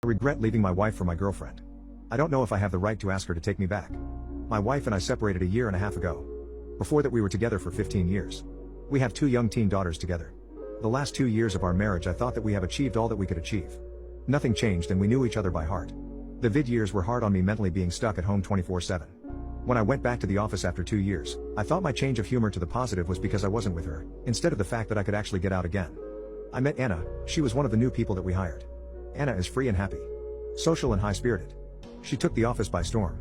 I regret leaving my wife for my girlfriend. I don't know if I have the right to ask her to take me back. My wife and I separated a year and a half ago. Before that we were together for 15 years. We have 2 young teen daughters together. The last 2 years of our marriage I thought that we have achieved all that we could achieve. Nothing changed and we knew each other by heart. The vid years were hard on me mentally being stuck at home 24/7. When I went back to the office after 2 years, I thought my change of humor to the positive was because I wasn't with her, instead of the fact that I could actually get out again. I met Anna. She was one of the new people that we hired. Anna is free and happy. Social and high-spirited. She took the office by storm.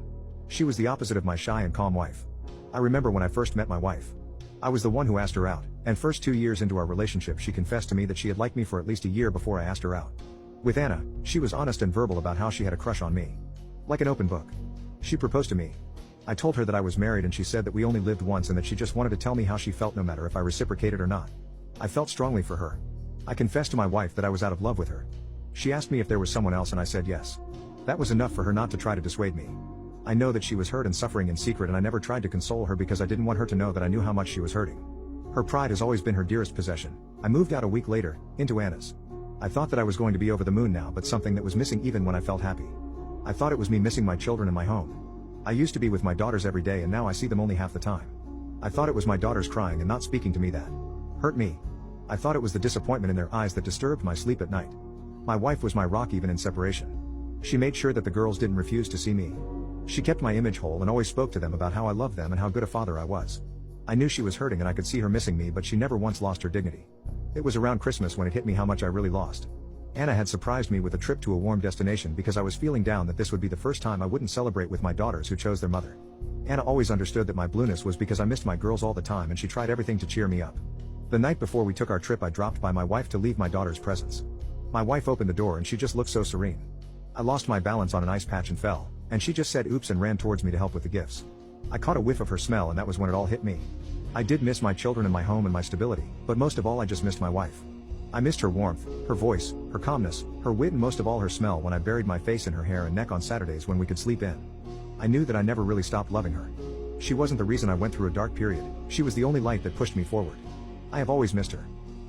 She was the opposite of my shy and calm wife. I remember when I first met my wife. I was the one who asked her out, and first 2 years into our relationship she confessed to me that she had liked me for at least a year before I asked her out. With Anna, she was honest and verbal about how she had a crush on me. Like an open book. She proposed to me. I told her that I was married and she said that we only lived once and that she just wanted to tell me how she felt no matter if I reciprocated or not. I felt strongly for her. I confessed to my wife that I was out of love with her. She asked me if there was someone else and I said yes. That was enough for her not to try to dissuade me. I know that she was hurt and suffering in secret and I never tried to console her because I didn't want her to know that I knew how much she was hurting. Her pride has always been her dearest possession. I moved out a week later, into Anna's. I thought that I was going to be over the moon now, but something that was missing even when I felt happy. I thought it was me missing my children and my home. I used to be with my daughters every day and now I see them only half the time. I thought it was my daughters crying and not speaking to me that hurt me. I thought it was the disappointment in their eyes that disturbed my sleep at night. My wife was my rock even in separation. She made sure that the girls didn't refuse to see me. She kept my image whole and always spoke to them about how I loved them and how good a father I was. I knew she was hurting and I could see her missing me, but she never once lost her dignity. It was around Christmas when it hit me how much I really lost. Anna had surprised me with a trip to a warm destination because I was feeling down that this would be the first time I wouldn't celebrate with my daughters who chose their mother. Anna always understood that my blueness was because I missed my girls all the time and she tried everything to cheer me up. The night before we took our trip I dropped by my wife to leave my daughter's presents. My wife opened the door and she just looked so serene. I lost my balance on an ice patch and fell, and she just said oops and ran towards me to help with the gifts. I caught a whiff of her smell and that was when it all hit me. I did miss my children and my home and my stability, but most of all I just missed my wife. I missed her warmth, her voice, her calmness, her wit and most of all her smell when I buried my face in her hair and neck on Saturdays when we could sleep in. I knew that I never really stopped loving her. She wasn't the reason I went through a dark period, she was the only light that pushed me forward. I have always missed her.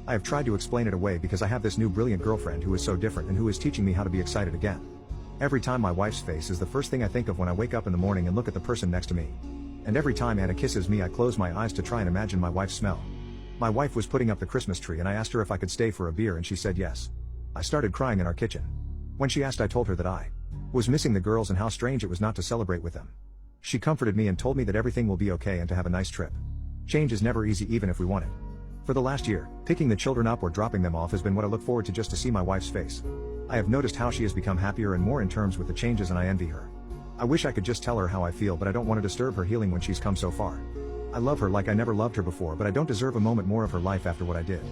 I have tried to explain it away because I have this new brilliant girlfriend who is so different and who is teaching me how to be excited again. Every time my wife's face is the first thing I think of when I wake up in the morning and look at the person next to me. And every time Anna kisses me I close my eyes to try and imagine my wife's smell. My wife was putting up the Christmas tree and I asked her if I could stay for a beer and she said yes. I started crying in our kitchen. When she asked I told her that I was missing the girls and how strange it was not to celebrate with them. She comforted me and told me that everything will be okay and to have a nice trip. Change is never easy even if we want it. For the last year, picking the children up or dropping them off has been what I look forward to just to see my wife's face. I have noticed how she has become happier and more in terms with the changes and I envy her. I wish I could just tell her how I feel, but I don't want to disturb her healing when she's come so far. I love her like I never loved her before, but I don't deserve a moment more of her life after what I did.